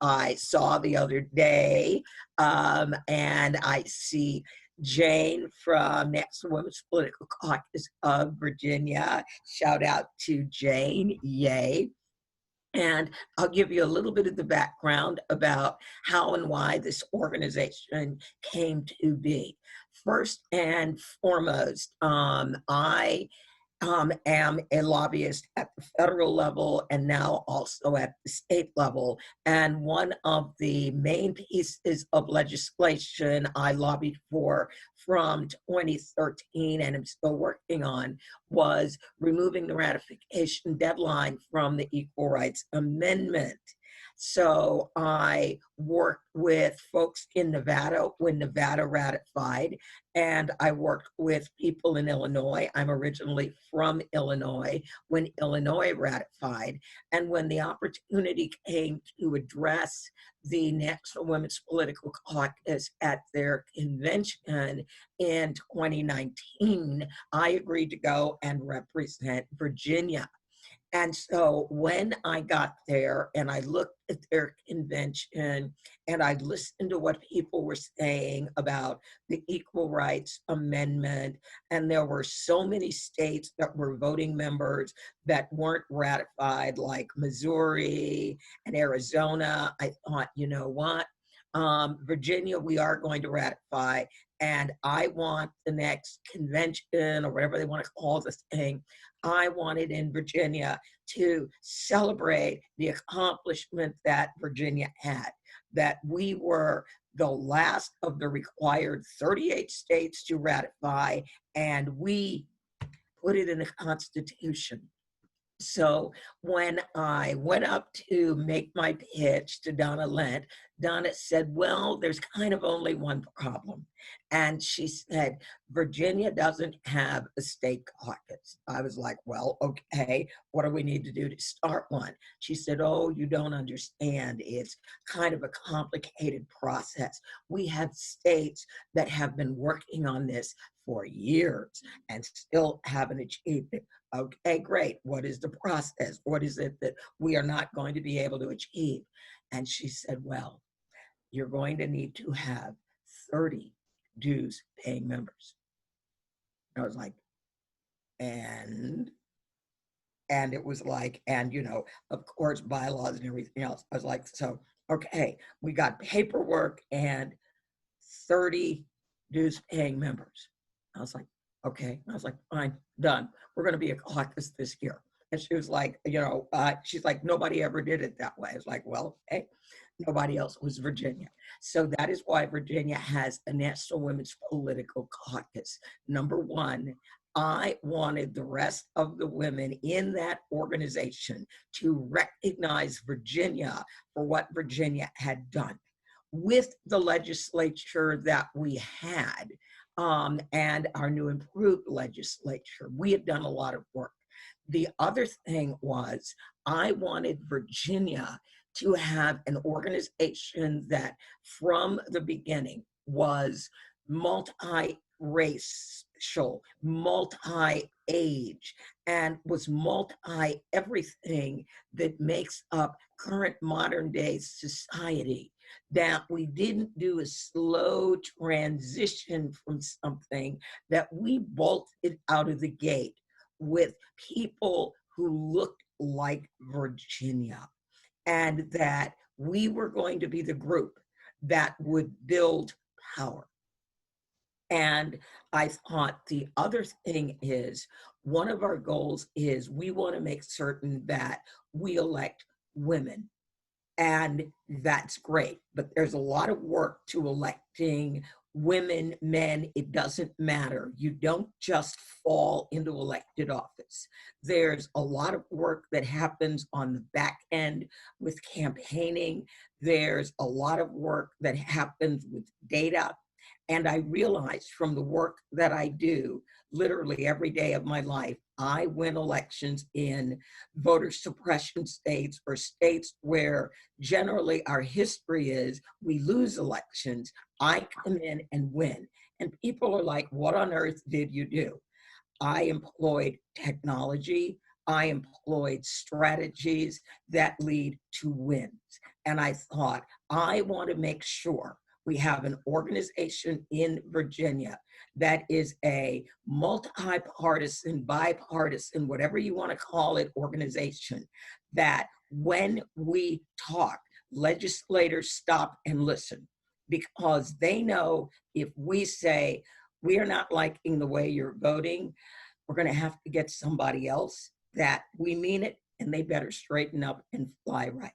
I saw the other day, and I see Jane from National Women's Political Caucus of Virginia. Shout out to Jane, yay. And I'll give you a little bit of the background about how and why this organization came to be. First and foremost, I am a lobbyist at the federal level and now also at the state level. And one of the main pieces of legislation I lobbied for from 2013 and am still working on was removing the ratification deadline from the Equal Rights Amendment. So I worked with folks in Nevada when Nevada ratified, and I worked with people in Illinois. I'm originally from Illinois when Illinois ratified. And when the opportunity came to address the National Women's Political Caucus at their convention in 2019, I agreed to go and represent Virginia. And so when I got there and I looked at their convention and I listened to what people were saying about the Equal Rights Amendment, and there were so many states that were voting members that weren't ratified, like Missouri and Arizona, I thought, you know what? Virginia, we are going to ratify, and I want the next convention or whatever they want to call this thing. I wanted in Virginia to celebrate the accomplishment that Virginia had, that we were the last of the required 38 states to ratify, and we put it in the Constitution. So when I went up to make my pitch to Donna Lent, Donna said, well, there's kind of only one problem. And she said, Virginia doesn't have a state caucus. I was like, well, okay, what do we need to do to start one? She said, oh, you don't understand. It's kind of a complicated process. We have states that have been working on this for years and still haven't achieved it. Okay, great. What is the process? What is it that we are not going to be able to achieve? And she said, well, you're going to need to have 30 dues paying members. I was like, and it was like, and you know, of course, bylaws and everything else. I was like, so, okay, we got paperwork and 30 dues paying members. I was like, okay. I was like, fine, done. We're going to be a caucus this year. And she was like, you know, she's like, nobody ever did it that way. I was like, well, okay. Nobody else was Virginia. So that is why Virginia has a National Women's Political Caucus. Number one, I wanted the rest of the women in that organization to recognize Virginia for what Virginia had done. With the legislature that we had, and our new improved legislature, we had done a lot of work. The other thing was, I wanted Virginia to have an organization that from the beginning was multi-racial, multi-age, and was multi-everything that makes up current modern day society. That we didn't do a slow transition from something, that we bolted out of the gate with people who looked like Virginia, and that we were going to be the group that would build power. And I thought the other thing is, one of our goals is we want to make certain that we elect women. And that's great, but there's a lot of work to electing women, men, it doesn't matter. You don't just fall into elected office. There's a lot of work that happens on the back end with campaigning. There's a lot of work that happens with data. And I realized from the work that I do literally every day of my life, I win elections in voter suppression states or states where generally our history is we lose elections. I come in and win. And people are like, what on earth did you do? I employed technology. I employed strategies that lead to wins. And I thought, I want to make sure we have an organization in Virginia that is a multi-partisan, bipartisan, whatever you want to call it, organization, that when we talk, legislators stop and listen, because they know if we say, we are not liking the way you're voting, we're going to have to get somebody else, that we mean it, and they better straighten up and fly right.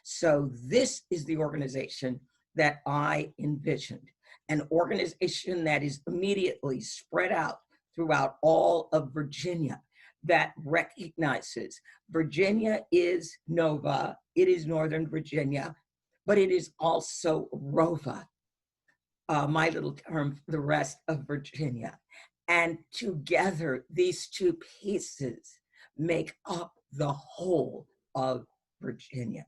So this is the organization that I envisioned, an organization that is immediately spread out throughout all of Virginia, that recognizes Virginia is Nova, it is Northern Virginia, but it is also Rova, my little term for the rest of Virginia. And together, these two pieces make up the whole of Virginia.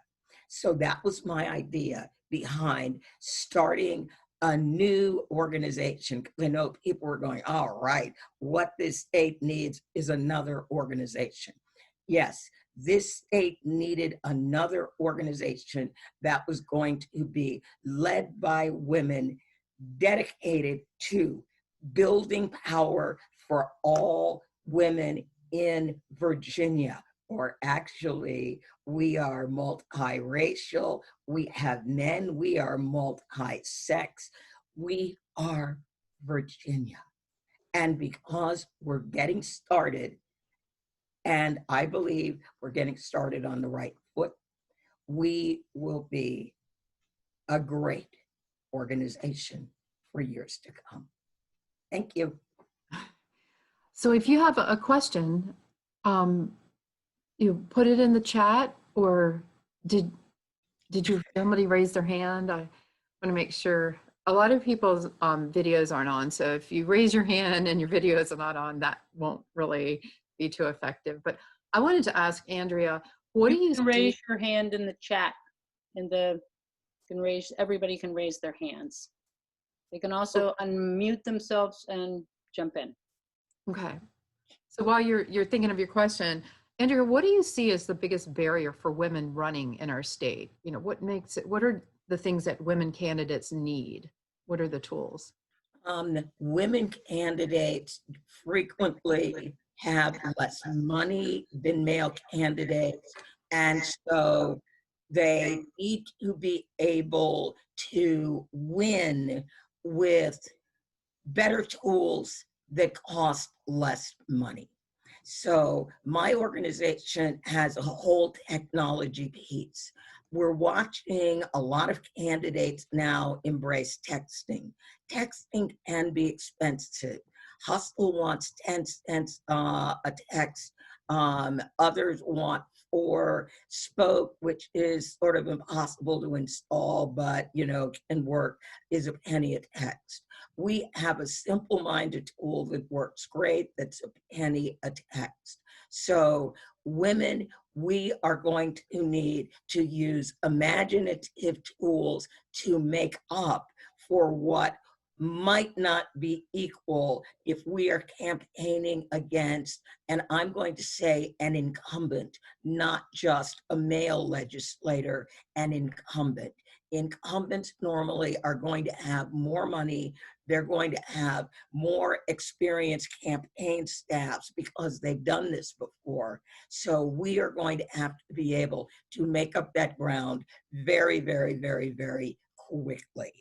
So that was my idea behind starting a new organization. I know people were going, all right, what this state needs is another organization. Yes, this state needed another organization that was going to be led by women, dedicated to building power for all women in Virginia. Or actually, we are multiracial, we have men, we are multi-sex, we are Virginia. And because we're getting started, and I believe we're getting started on the right foot, we will be a great organization for years to come. Thank you. So if you have a question, you put it in the chat, or did somebody raise their hand? I want to make sure. A lot of people's videos aren't on, so if you raise your hand and your videos are not on, that won't really be too effective. But I wanted to ask Andrea, what do you raise your hand in the chat, everybody can raise their hands. They can also unmute themselves and jump in. Okay. So while you're thinking of your question, Andrea, what do you see as the biggest barrier for women running in our state? You know, what are the things that women candidates need? What are the tools? Women candidates frequently have less money than male candidates, and so they need to be able to win with better tools that cost less money. So my organization has a whole technology piece. We're watching a lot of candidates now embrace texting. Texting can be expensive. Hustle wants 10 cents a text. Others want for Spoke, which is sort of impossible to install, but can work, is a penny a text. We have a simple-minded tool that works great, that's a penny a text. So women, we are going to need to use imaginative tools to make up for what might not be equal if we are campaigning against, and I'm going to say an incumbent, not just a male legislator, an incumbent. Incumbents normally are going to have more money. They're going to have more experienced campaign staffs because they've done this before. So we are going to have to be able to make up that ground very, very, very, very quickly.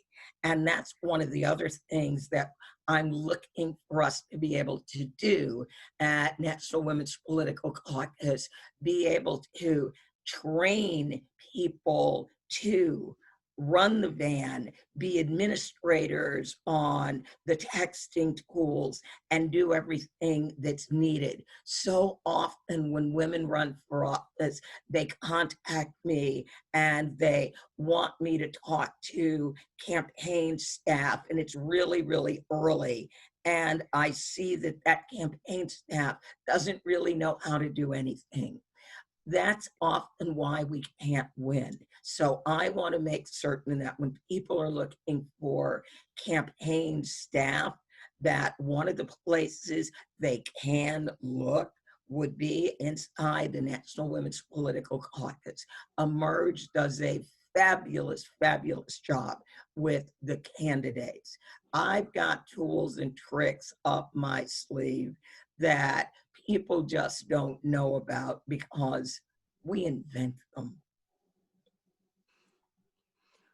And that's one of the other things that I'm looking for us to be able to do at National Women's Political Caucus, be able to train people to run the van, be administrators on the texting tools, and do everything that's needed. So often when women run for office, they contact me and they want me to talk to campaign staff, and it's really, really early. And I see that that campaign staff doesn't really know how to do anything. That's often why we can't win. So I want to make certain that when people are looking for campaign staff, that one of the places they can look would be inside the National Women's Political Caucus. Emerge does a fabulous, fabulous job with the candidates. I've got tools and tricks up my sleeve that people just don't know about because we invent them.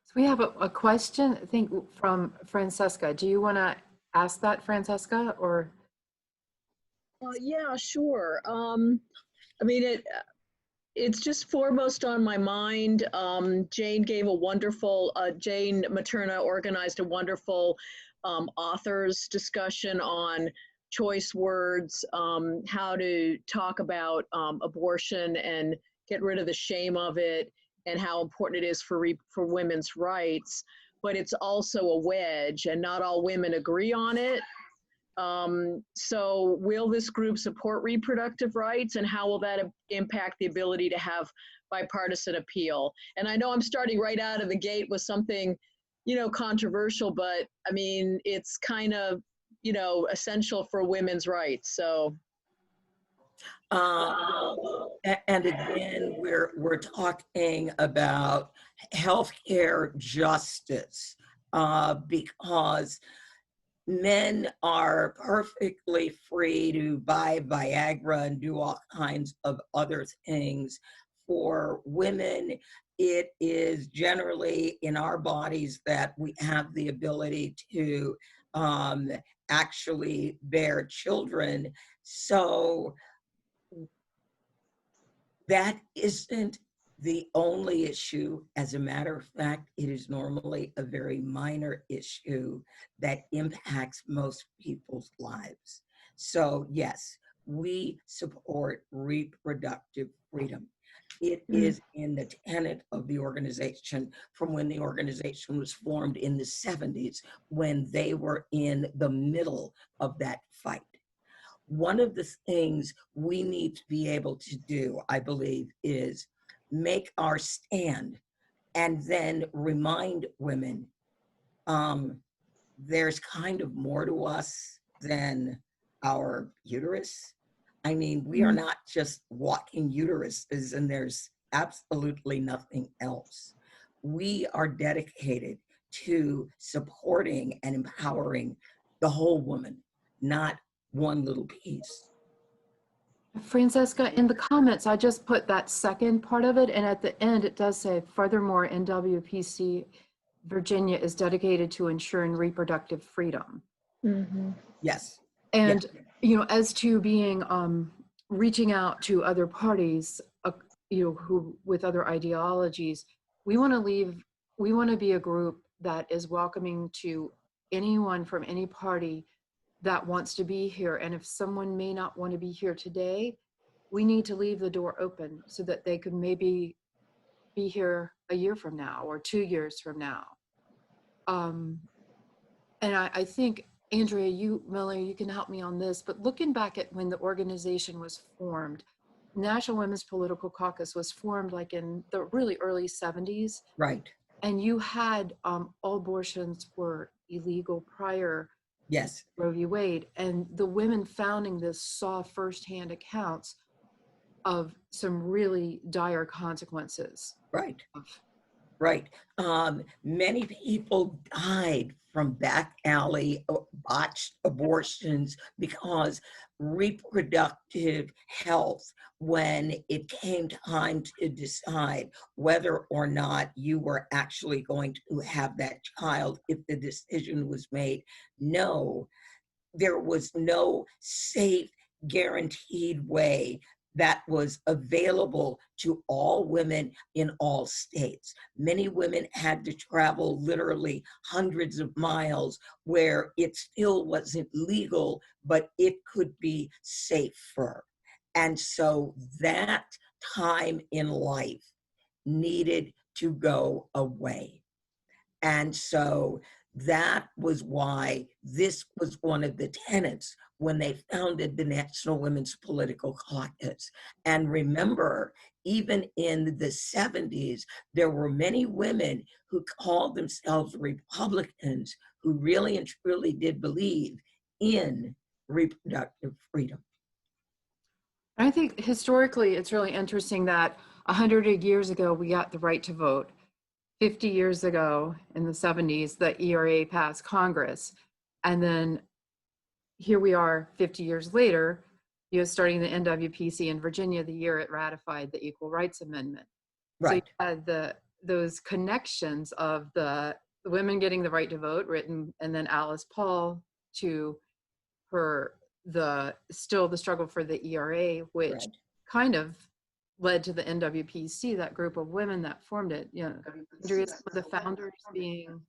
So we have a question, I think, from Francesca. Do you want to ask that, Francesca, or? Yeah, sure. I mean, it's just foremost on my mind. Jane Materna organized a wonderful authors discussion on choice words, how to talk about abortion and get rid of the shame of it, and how important it is for women's rights. But it's also a wedge, and not all women agree on it. So will this group support reproductive rights, and how will that impact the ability to have bipartisan appeal? And I know I'm starting right out of the gate with something, controversial, but I mean, it's kind of, essential for women's rights. So. And again, we're talking about healthcare justice because men are perfectly free to buy Viagra and do all kinds of other things. For women, it is generally in our bodies that we have the ability to actually bear children. So that isn't the only issue. As a matter of fact, it is normally a very minor issue that impacts most people's lives. So yes, we support reproductive freedom. It is in the tenet of the organization from when the organization was formed in the 70s, when they were in the middle of that fight. One of the things we need to be able to do, I believe, is make our stand and then remind women there's kind of more to us than our uterus. I mean, we are not just walking uteruses and there's absolutely nothing else. We are dedicated to supporting and empowering the whole woman, not one little piece. Francesca, in the comments, I just put that second part of it, and at the end it does say, furthermore, NWPC Virginia is dedicated to ensuring reproductive freedom. Yes. And, yes. As to being, reaching out to other parties, who with other ideologies, we want to be a group that is welcoming to anyone from any party that wants to be here. And if someone may not want to be here today, we need to leave the door open so that they could maybe be here a year from now or 2 years from now. And I think, Andrea, Miller, you can help me on this, but looking back at when the organization was formed, National Women's Political Caucus was formed like in the really early 70s. Right. And you had all abortions were illegal prior. Yes. Roe v. Wade, and the women founding this saw firsthand accounts of some really dire consequences. Right. Right. Many people died from back alley botched abortions because reproductive health, when it came time to decide whether or not you were actually going to have that child, if the decision was made, no, there was no safe, guaranteed way that was available to all women in all states. Many women had to travel literally hundreds of miles where it still wasn't legal, but it could be safer. And so that time in life needed to go away. And so that was why this was one of the tenets when they founded the National Women's Political Caucus. And remember, even in the 70s, there were many women who called themselves Republicans who really and truly did believe in reproductive freedom. I think historically, it's really interesting that 100 years ago, we got the right to vote. 50 years ago in the 70s, the ERA passed Congress. And then here we are 50 years later, starting the NWPC in Virginia, the year it ratified the Equal Rights Amendment. So you Right. had those connections of the women getting the right to vote written, and then Alice Paul to the struggle for the ERA, which Right. kind of led to the NWPC, that group of women that formed it. Andrea, some of the founders being.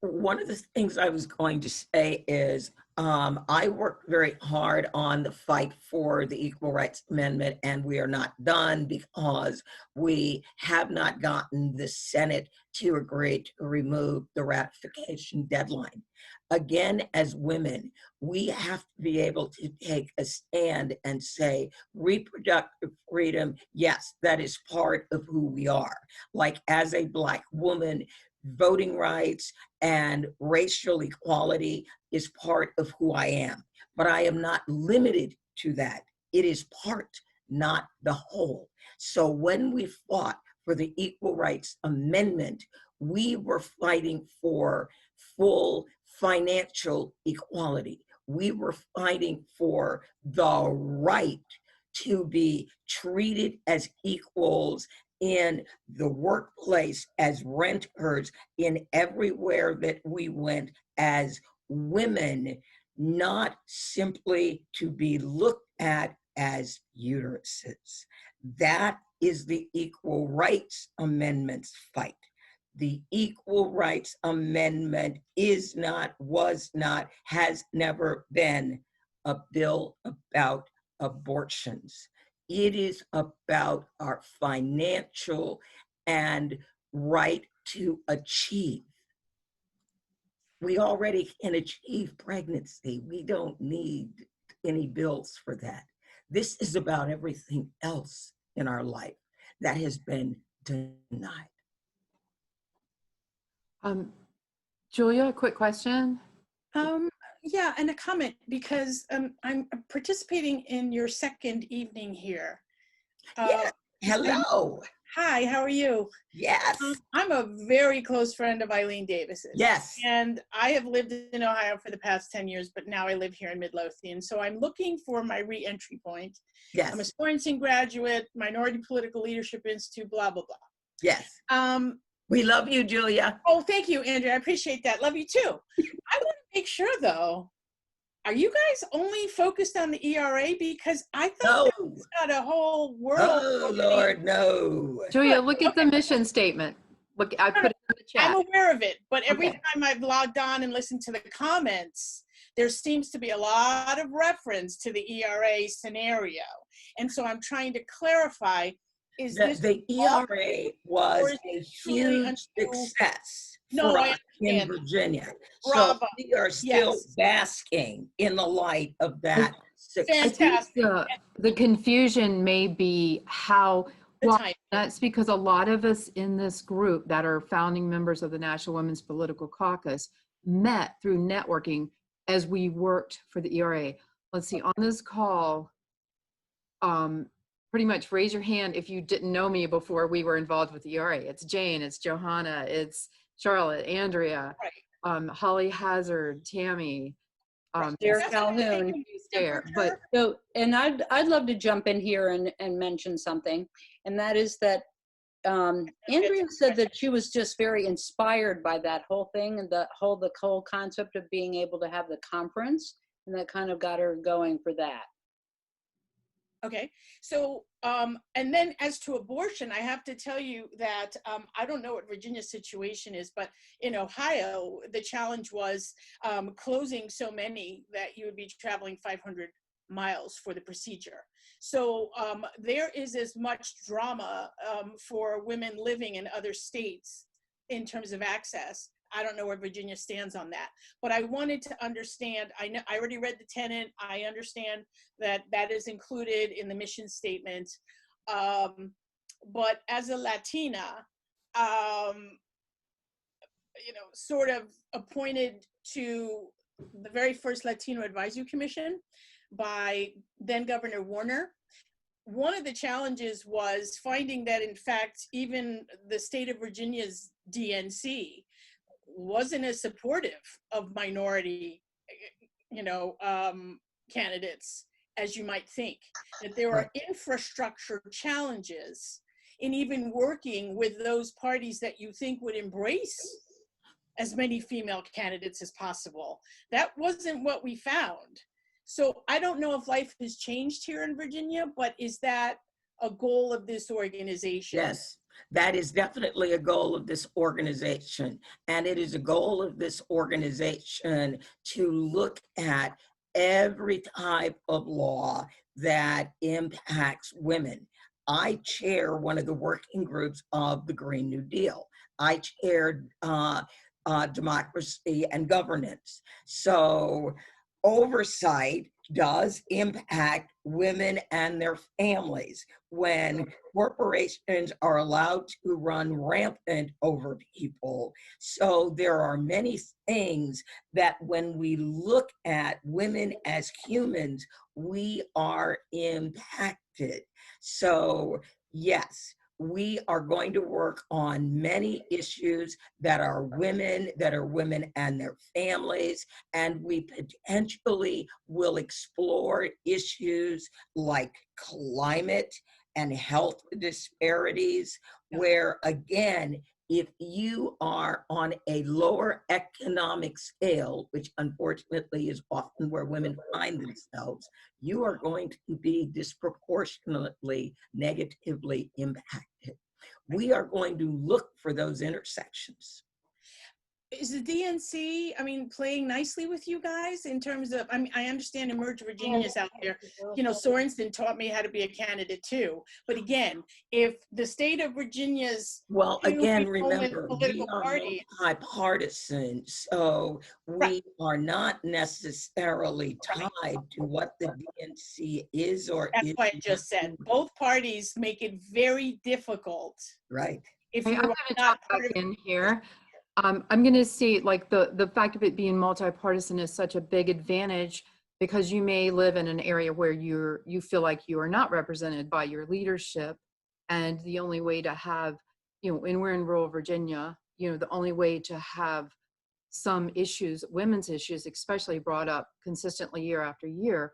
One of the things I was going to say is I worked very hard on the fight for the Equal Rights Amendment, and we are not done because we have not gotten the Senate to agree to remove the ratification deadline. Again, as women, we have to be able to take a stand and say reproductive freedom, yes, that is part of who we are. Like as a Black woman, voting rights and racial equality is part of who I am. But I am not limited to that. It is part, not the whole. So when we fought for the Equal Rights Amendment, we were fighting for full financial equality. We were fighting for the right to be treated as equals in the workplace, as renters, in everywhere that we went as women, not simply to be looked at as uteruses. That is the Equal Rights Amendment's fight. The Equal Rights Amendment is not, was not, has never been a bill about abortions. It is about our financial and right to achieve. We already can achieve pregnancy. We don't need any bills for that. This is about everything else in our life that has been denied. Julia, a quick question. Yeah, and a comment, because I'm participating in your second evening here. Yeah. Hello. Hi, how are you? Yes. I'm a very close friend of Eileen Davis's. Yes. And I have lived in Ohio for the past 10 years, but now I live here in Midlothian. So I'm looking for my re-entry point. Yes. I'm a Sorensen graduate, Minority Political Leadership Institute, blah, blah, blah. Yes. We love you, Julia. Oh, thank you, Andrea. I appreciate that. Love you too. I want to make sure, though, are you guys only focused on the ERA? Because I thought No. it's got a whole world. Oh, Lord, no. Julia, look at the mission statement. Look, I put it in the chat. I'm aware of it, but every Okay. time I've logged on and listened to the comments, there seems to be a lot of reference to the ERA scenario. And so I'm trying to clarify, is this The ERA was a huge success for us in Virginia. So Bravo. we are still Yes. basking in the light of that success. I think Fantastic. the confusion may be how, The well, time. that's because a lot of us in this group that are founding members of the National Women's Political Caucus met through networking as we worked for the ERA. Let's see, on this call, pretty much raise your hand if you didn't know me before we were involved with the ERA. It's Jane, it's Johanna, it's Charlotte, Andrea, Holly Hazard, Tammy, Sarah Calhoun. there. But So, and I'd love to jump in here and mention something, and that is that Andrea said that she was just very inspired by that whole thing and the whole concept of being able to have the conference, and that kind of got her going for that. Okay, so, and then as to abortion, I have to tell you that I don't know what Virginia's situation is, but in Ohio, the challenge was closing so many that you would be traveling 500 miles for the procedure. So there is as much drama for women living in other states in terms of access. I don't know where Virginia stands on that, but I wanted to understand, I already read the tenet. I understand that that is included in the mission statement. But as a Latina, sort of appointed to the very first Latino Advisory Commission by then Governor Warner, one of the challenges was finding that, in fact, even the state of Virginia's DNC wasn't as supportive of minority, candidates as you might think. That there are infrastructure challenges in even working with those parties that you think would embrace as many female candidates as possible. That wasn't what we found. So I don't know if life has changed here in Virginia, but is that a goal of this organization? Yes, that is definitely a goal of this organization. And it is a goal of this organization to look at every type of law that impacts women. I chair one of the working groups of the Green New Deal. I chaired democracy and governance. So oversight does impact women and their families when corporations are allowed to run rampant over people. So there are many things that when we look at women as humans, we are impacted. So yes, we are going to work on many issues that are women and their families, and we potentially will explore issues like climate and health disparities, where again, if you are on a lower economic scale, which unfortunately is often where women find themselves, you are going to be disproportionately negatively impacted. We are going to look for those intersections. Is the DNC, playing nicely with you guys in terms of, I understand Emerge Virginia is out there. Sorensen taught me how to be a candidate too. But again, if the state of Virginia's remember, we are parties, multi-partisan, so we are not necessarily tied to what the DNC is or that's is. what I just said. Both parties make it very difficult. Right. If I'm you going are to not jump part back of in here. I'm going to see like the fact of it being multi-partisan is such a big advantage because you may live in an area where you feel like you are not represented by your leadership, and the only way to have, and we're in rural Virginia, the only way to have some issues, women's issues especially, brought up consistently year after year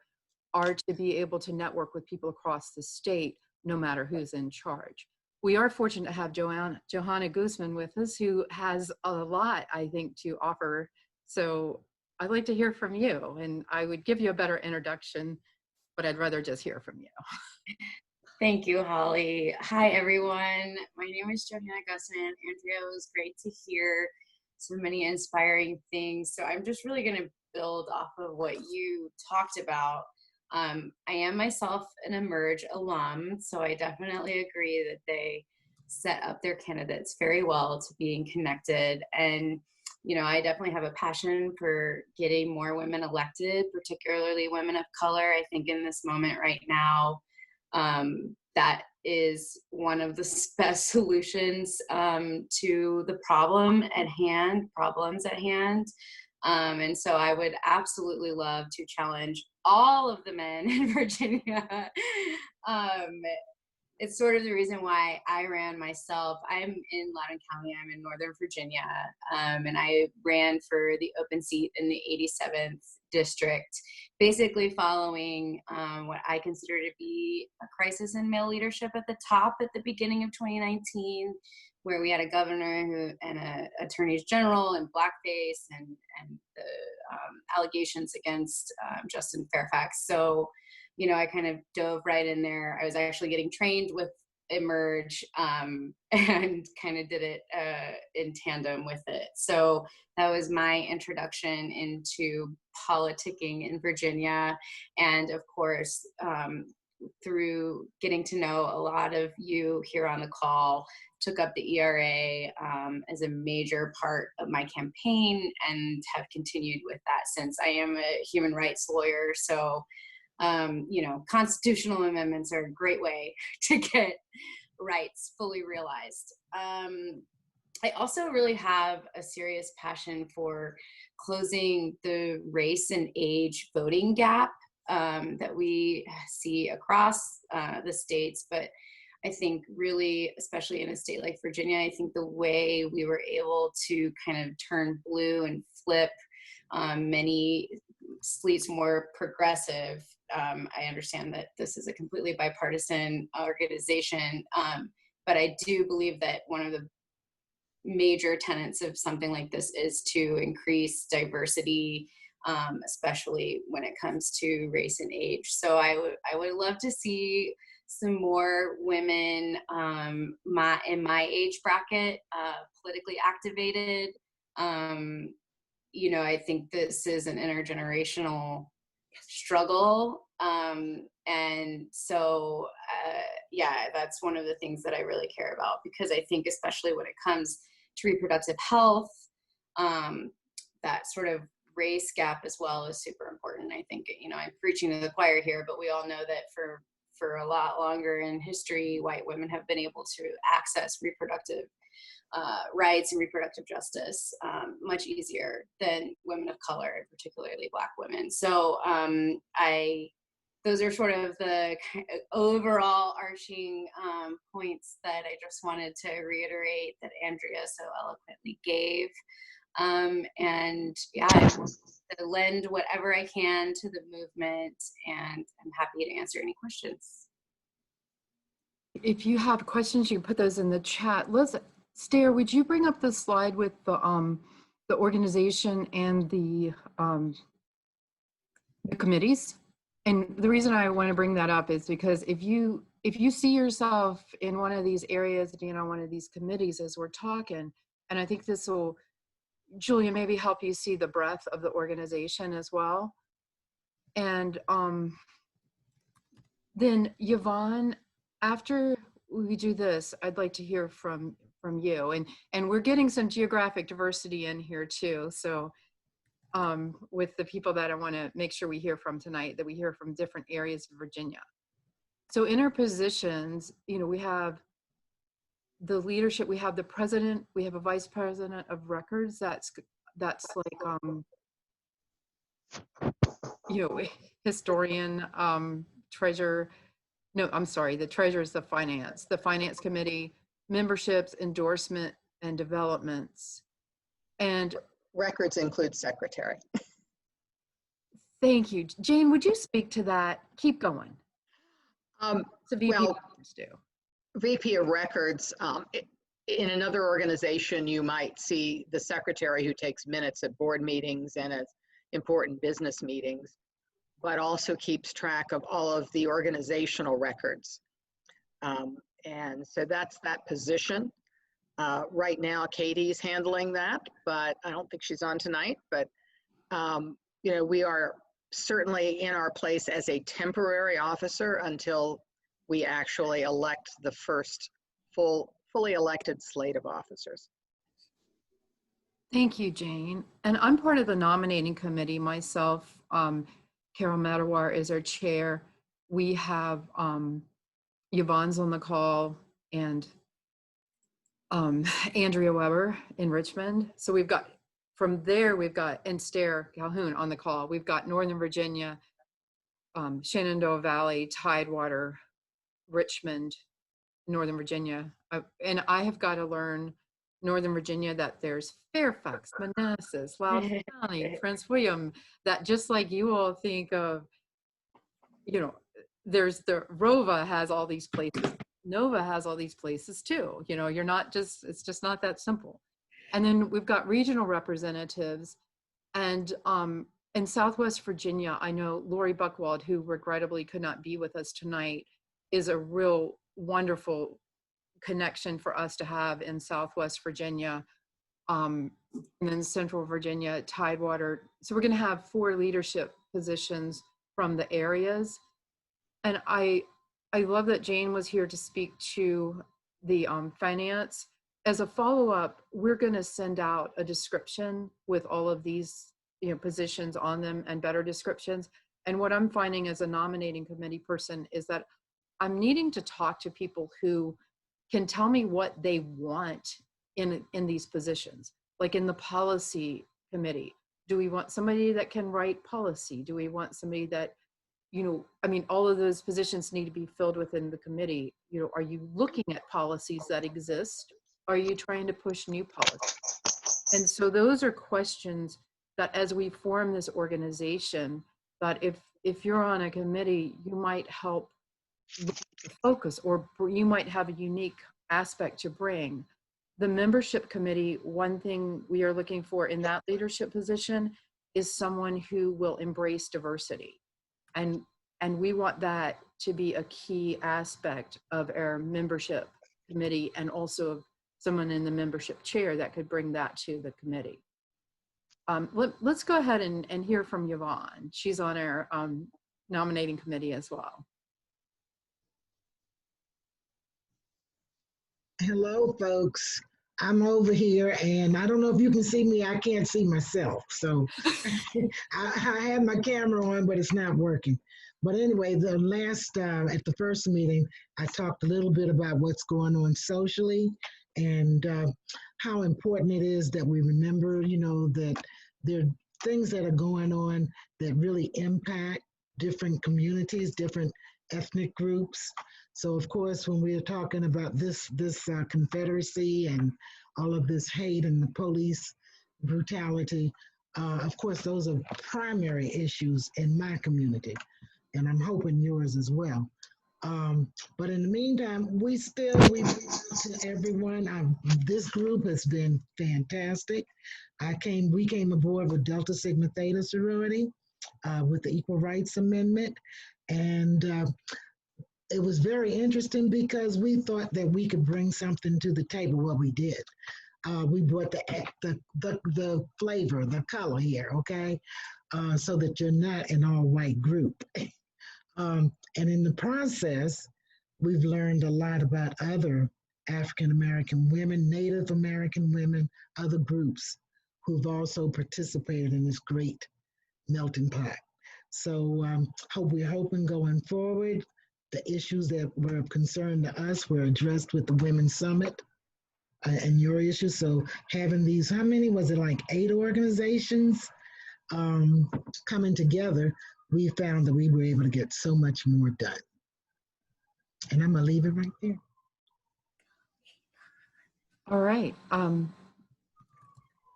are to be able to network with people across the state, no matter who's in charge. We are fortunate to have Johanna Guzman with us, who has a lot, I think, to offer. So I'd like to hear from you, and I would give you a better introduction, but I'd rather just hear from you. Thank you, Holly. Hi, everyone. My name is Johanna Guzman. Andrea, it was great to hear so many inspiring things. So I'm just really going to build off of what you talked about. I am myself an Emerge alum, so I definitely agree that they set up their candidates very well to being connected. And, I definitely have a passion for getting more women elected, particularly women of color. I think in this moment right now, that is one of the best solutions to the problems at hand. And so I would absolutely love to challenge all of the men in Virginia. It's sort of the reason why I ran myself. I'm in Loudoun County. I'm in Northern Virginia. And I ran for the open seat in the 87th district, basically following what I consider to be a crisis in male leadership at the top at the beginning of 2019, where we had a governor and an attorney general in blackface and the allegations against Justin Fairfax. So, I kind of dove right in there. I was actually getting trained with Emerge and kind of did it in tandem with it. So that was my introduction into politicking in Virginia. And of course, through getting to know a lot of you here on the call, took up the ERA as a major part of my campaign and have continued with that since. I am a human rights lawyer. So, constitutional amendments are a great way to get rights fully realized. I also really have a serious passion for closing the race and age voting gap that we see across the states. But I think really, especially in a state like Virginia, I think the way we were able to kind of turn blue and flip many sleets more progressive. I understand that this is a completely bipartisan organization, but I do believe that one of the major tenets of something like this is to increase diversity, especially when it comes to race and age. So I would love to see some more women in my age bracket, politically activated. I think this is an intergenerational struggle. And so, yeah, that's one of the things that I really care about, because I think especially when it comes to reproductive health, that sort of race gap as well is super important. I think, I'm preaching to the choir here, but we all know that for a lot longer in history, white women have been able to access reproductive rights and reproductive justice much easier than women of color, particularly Black women. So those are sort of the overall arching points that I just wanted to reiterate that Andrea so eloquently gave. And yeah, I want to lend whatever I can to the movement, and I'm happy to answer any questions. If you have questions, you can put those in the chat. Stair, would you bring up the slide with the organization and the committees? And the reason I want to bring that up is because if you see yourself in one of these areas, one of these committees as we're talking, and I think this will, Julia, maybe help you see the breadth of the organization as well. And then Yvonne, after we do this, I'd like to hear from you. And we're getting some geographic diversity in here too. So with the people that I want to make sure we hear from tonight, that we hear from different areas of Virginia. So in our positions, we have the leadership, we have the president, we have a vice president of records. That's like, historian, treasurer. No, I'm sorry. The treasurer is the finance committee, memberships, endorsement, and developments. And records include secretary. Thank you. Jane, would you speak to that? Keep going. So VP Well, do. VP of records, in another organization, you might see the secretary who takes minutes at board meetings and at important business meetings, but also keeps track of all of the organizational records. And so that's that position. Right now, Katie's handling that, but I don't think she's on tonight. But, we are certainly in our place as a temporary officer until we actually elect the first fully elected slate of officers. Thank you, Jane. And I'm part of the nominating committee myself. Carol Matawar is our chair. We have Yvonne's on the call, and Andrea Weber in Richmond. So we've got, from there, we've got, and Stair Calhoun on the call. We've got Northern Virginia, Shenandoah Valley, Tidewater, Richmond, Northern Virginia. And I have got to learn Northern Virginia that there's Fairfax, Manassas, Loudoun County, Prince William, that just like you all think of, there's the ROVA has all these places. Nova has all these places too. You're not just, it's just not that simple. And then we've got regional representatives, and in Southwest Virginia, I know Lori Buchwald, who regrettably could not be with us tonight, is a real wonderful connection for us to have in Southwest Virginia, and then Central Virginia, Tidewater. So we're going to have 4 leadership positions from the areas. And I love that Jane was here to speak to the finance. As a follow-up, we're going to send out a description with all of these positions on them and better descriptions. And what I'm finding as a nominating committee person is that I'm needing to talk to people who can tell me what they want in these positions. Like in the policy committee, do we want somebody that can write policy? Do we want somebody that you know, I mean, all of those positions need to be filled within the committee. You know, are you looking at policies that exist? Are you trying to push new policies? And so those are questions that as we form this organization, that if you're on a committee, you might help focus, or you might have a unique aspect to bring. The membership committee, one thing we are looking for in that leadership position is someone who will embrace diversity. And we want that to be a key aspect of our membership committee, and also someone in the membership chair that could bring that to the committee. Let's go ahead and hear from Yvonne. She's on our nominating committee as well. Hello, folks. I'm over here, and I don't know if you can see me. I can't see myself. So I have my camera on, but it's not working. But anyway, at the first meeting, I talked a little bit about what's going on socially, and how important it is that we remember, you know, that there are things that are going on that really impact different communities, different ethnic groups. So of course, when we're talking about this Confederacy and all of this hate and the police brutality, of course, those are primary issues in my community, and I'm hoping yours as well. But in the meantime, we to everyone. This group has been fantastic. We came aboard with Delta Sigma Theta sorority with the Equal Rights Amendment, and it was very interesting because we thought that we could bring something to the table. Well, we did. We brought the flavor, the color here, okay, so that you're not an all-white group. And in the process, we've learned a lot about other African-American women, Native American women, other groups who've also participated in this great melting pot. So we're hoping going forward, the issues that were of concern to us were addressed with the Women's Summit and your issues. So having these, how many was it, like 8 organizations coming together, we found that we were able to get so much more done. And I'm gonna leave it right there. All right.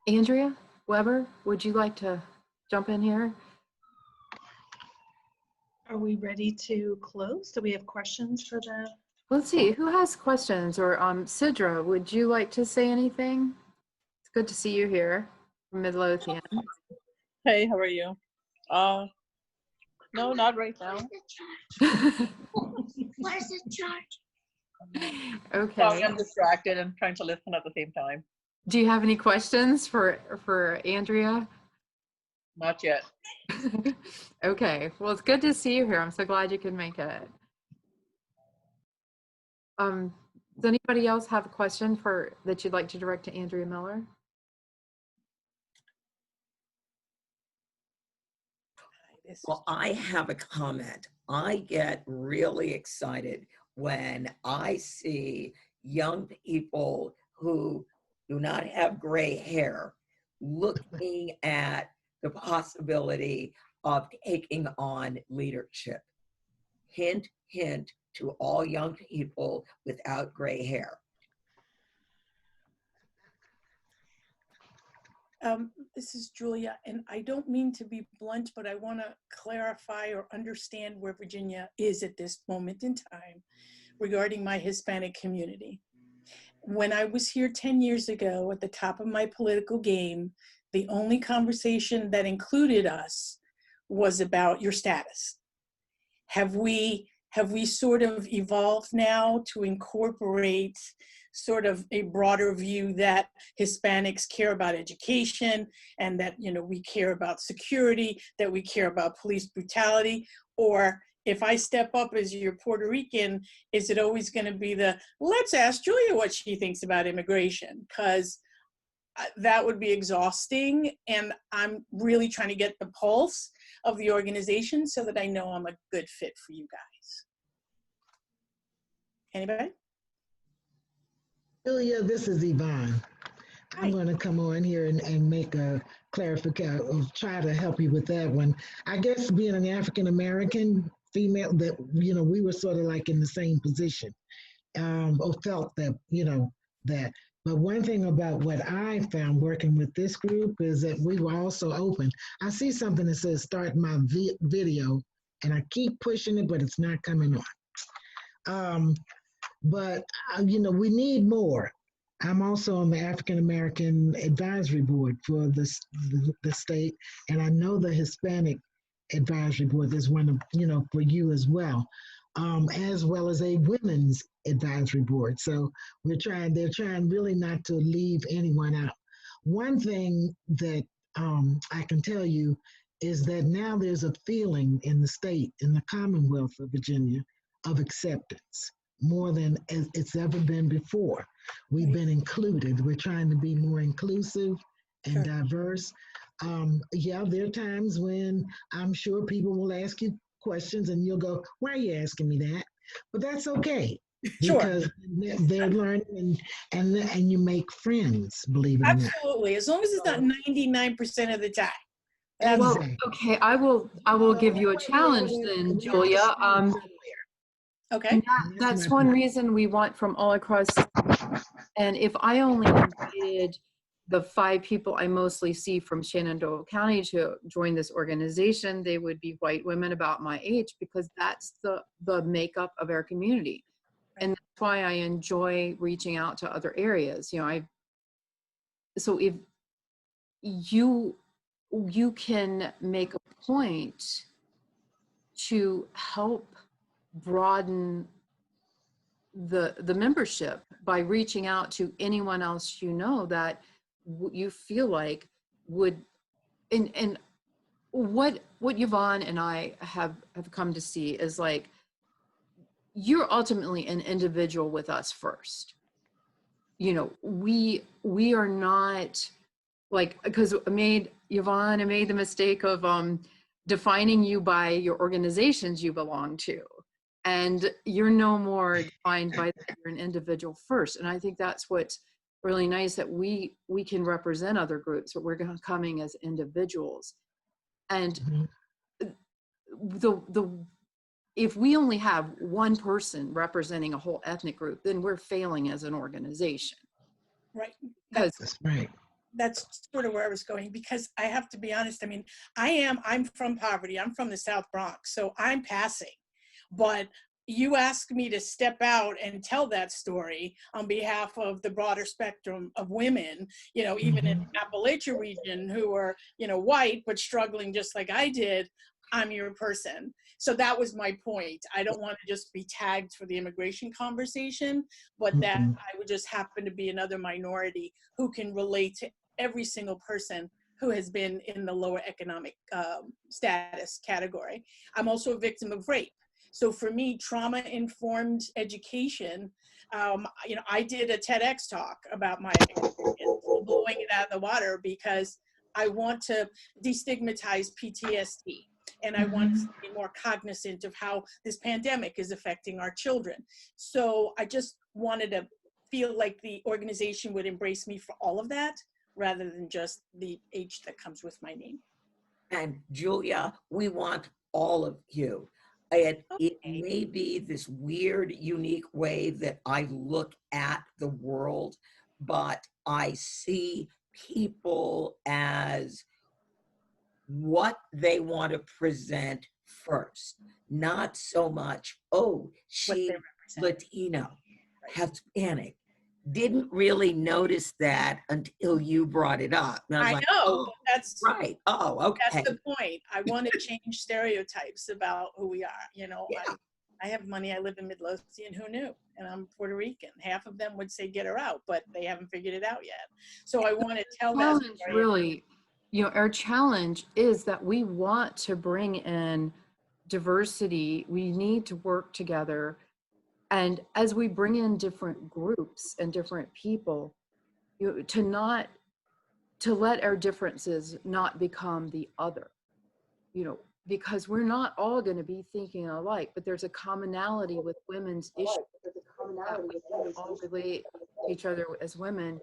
Andrea Weber, would you like to jump in here? Are we ready to close? Do we have questions for the? Let's see, who has questions? Or Sidra, would you like to say anything? It's good to see you here from Midlothian. Hey, how are you? No, not right now. Where's the charge? Okay. Sorry, I'm distracted and trying to listen at the same time. Do you have any questions for Andrea? Not yet. Okay, well, it's good to see you here. I'm so glad you could make it. Does anybody else have a question that you'd like to direct to Andrea Miller? Well, I have a comment. I get really excited when I see young people who do not have gray hair looking at the possibility of taking on leadership. Hint, hint to all young people without gray hair. This is Julia, and I don't mean to be blunt, but I want to clarify or understand where Virginia is at this moment in time regarding my Hispanic community. When I was here 10 years ago at the top of my political game, the only conversation that included us was about your status. Have we sort of evolved now to incorporate sort of a broader view that Hispanics care about education, and that, you know, we care about security, that we care about police brutality? Or if I step up as your Puerto Rican, is it always going to be let's ask Julia what she thinks about immigration? Because that would be exhausting, and I'm really trying to get the pulse of the organization so that I know I'm a good fit for you guys. Anybody? Julia, this is Yvonne. I'm going to come on here and make a clarification, or try to help you with that one. I guess being an African American female, that, we were sort of like in the same position, or felt that, that. But one thing about what I found working with this group is that we were also open. I see something that says start my video, and I keep pushing it, but it's not coming on. But we need more. I'm also on the African American Advisory Board for the state, and I know the Hispanic Advisory Board is one of, for you as well as a women's advisory board. So they're trying really not to leave anyone out. One thing that I can tell you is that now there's a feeling in the state, in the Commonwealth of Virginia, of acceptance more than it's ever been before. We've been included. We're trying to be more inclusive and diverse. Yeah, there are times when I'm sure people will ask you questions and you'll go, why are you asking me that? But that's okay. Because they're learning and you make friends, believe it or not. Absolutely. As long as it's not 99% of the time. Well, okay, I will give you a challenge then, Julia. Okay. That's one reason we want from all across. And if I only invited the 5 people I mostly see from Shenandoah County to join this organization, they would be white women about my age, because that's the makeup of our community. And that's why I enjoy reaching out to other areas. So if you can make a point to help broaden the membership by reaching out to anyone else that you feel like would, and what Yvonne and I have come to see is like, you're ultimately an individual with us first. We are not like, because I made the mistake of defining you by your organizations you belong to. And you're no more defined by that. You're an individual first. And I think that's what's really nice, that we can represent other groups, but we're coming as individuals. And if we only have one person representing a whole ethnic group, then we're failing as an organization. Right. That's right. That's sort of where I was going, because I have to be honest. I mean, I'm from poverty. I'm from the South Bronx, so I'm passing. But you asked me to step out and tell that story on behalf of the broader spectrum of women, even in the Appalachia region, who are, white, but struggling just like I did. I'm your person. So that was my point. I don't want to just be tagged for the immigration conversation, but that I would just happen to be another minority who can relate to every single person who has been in the lower economic status category. I'm also a victim of rape. So for me, trauma-informed education, I did a TEDx talk about my experience, blowing it out of the water, because I want to destigmatize PTSD. And I want to be more cognizant of how this pandemic is affecting our children. So I just wanted to feel like the organization would embrace me for all of that, rather than just the age that comes with my name. And Julia, we want all of you. It may be this weird, unique way that I look at the world, but I see people as what they want to present first, not so much, oh, she's Latino, Hispanic. Didn't really notice that until you brought it up. And I was like, know, oh, that's right. Oh, okay. That's the point. I want to change stereotypes about who we are. I have money. I live in Midlothian. Who knew? And I'm Puerto Rican. Half of them would say get her out, but they haven't figured it out yet. So I want to tell that story. Really, our challenge is that we want to bring in diversity. We need to work together. And as we bring in different groups and different people, to let our differences not become the other, because we're not all going to be thinking alike, but there's a commonality with women's issues. We all relate to each other as women,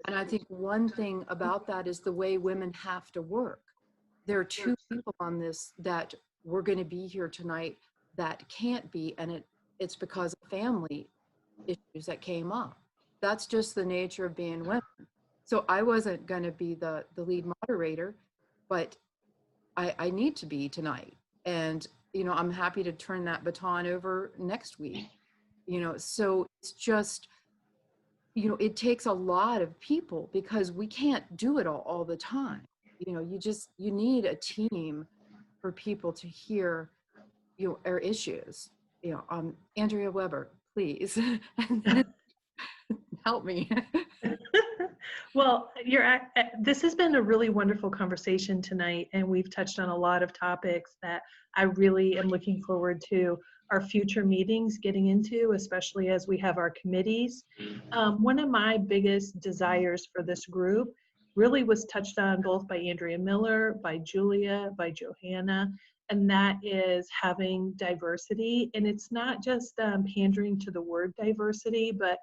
And I think one thing about that is the way women have to work. There are two people on this that we're going to be here tonight that can't be, and it's because of family issues that came up. That's just the nature of being women. So I wasn't going to be the lead moderator, but I need to be tonight. And, you know, I'm happy to turn that baton over next week. You know, so it's just, you know, it takes a lot of people because we can't do it all the time. You know, you need a team for people to hear, you know, our issues. You know, Andrea Weber, please help me. Well, this has been a really wonderful conversation tonight, and we've touched on a lot of topics that I really am looking forward to our future meetings getting into, especially as we have our committees. One of my biggest desires for this group really was touched on both by Andrea Miller, by Julia, by Johanna, and that is having diversity. And it's not just pandering to the word diversity, but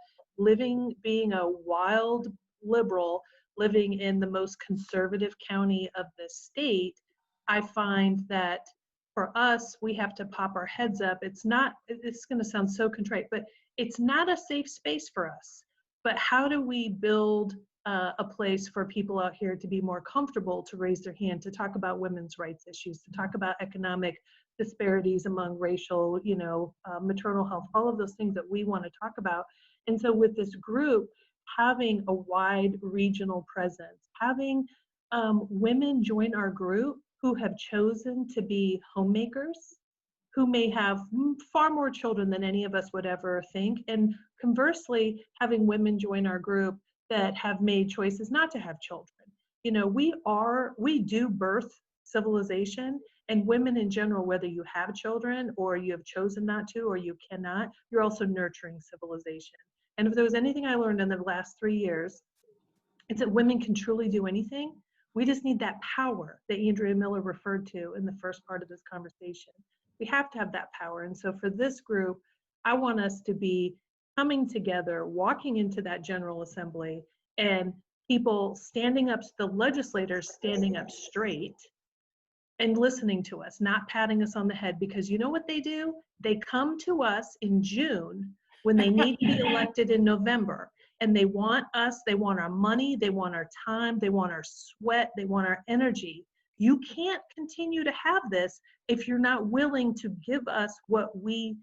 being a wild liberal living in the most conservative county of the state, I find that for us, we have to pop our heads up. It's going to sound so contrite, but it's not a safe space for us. But how do we build a place for people out here to be more comfortable to raise their hand, to talk about women's rights issues, to talk about economic disparities among racial, you know, maternal health, all of those things that we want to talk about. And so with this group, having a wide regional presence, having women join our group who have chosen to be homemakers, who may have far more children than any of us would ever think. And conversely, having women join our group that have made choices not to have children. You know, we do birth civilization, and women in general, whether you have children or you have chosen not to or you cannot, you're also nurturing civilization. And if there was anything I learned in the last 3 years, it's that women can truly do anything. We just need that power that Andrea Miller referred to in the first part of this conversation. We have to have that power. And so for this group, I want us to be coming together, walking into that General Assembly, and people standing up, the legislators standing up straight and listening to us, not patting us on the head, because you know what they do? They come to us in June when they need to be elected in November, and they want us, they want our money, they want our time, they want our sweat, they want our energy. You can't continue to have this if you're not willing to give us what we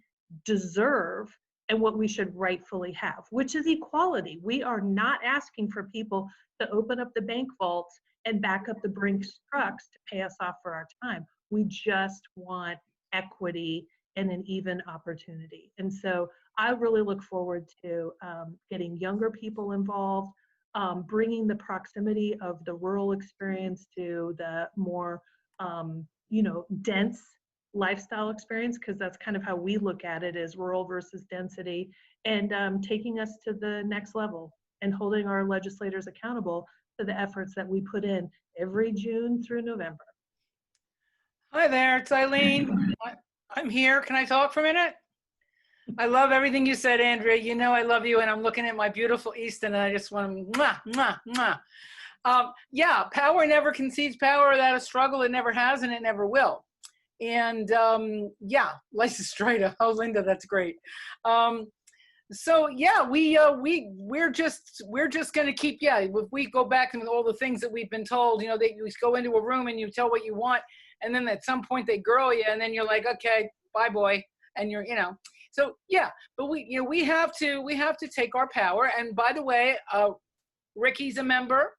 deserve and what we should rightfully have, which is equality. We are not asking for people to open up the bank vaults and back up the Brinks trucks to pay us off for our time. We just want equity and an even opportunity. And so I really look forward to getting younger people involved, bringing the proximity of the rural experience to the more, you know, dense lifestyle experience, because that's kind of how we look at it, as rural versus density, and taking us to the next level and holding our legislators accountable to the efforts that we put in every June through November. Hi there, it's Eileen. I'm here. Can I talk for a minute? I love everything you said, Andrea. You know I love you, and I'm looking at my beautiful Easton, and I just want to mwah, mwah, mwah. Yeah, power never concedes power without a struggle. It never has, and it never will. And yeah, Lysa Strata. Oh, Linda, that's great. So yeah, we're just going to keep, yeah, if we go back and all the things that we've been told, you know, you go into a room and you tell what you want, and then at some point they girl you, and then you're like, okay, bye boy, and you're, you know, so yeah, but we have to take our power. And by the way, Ricky's a member,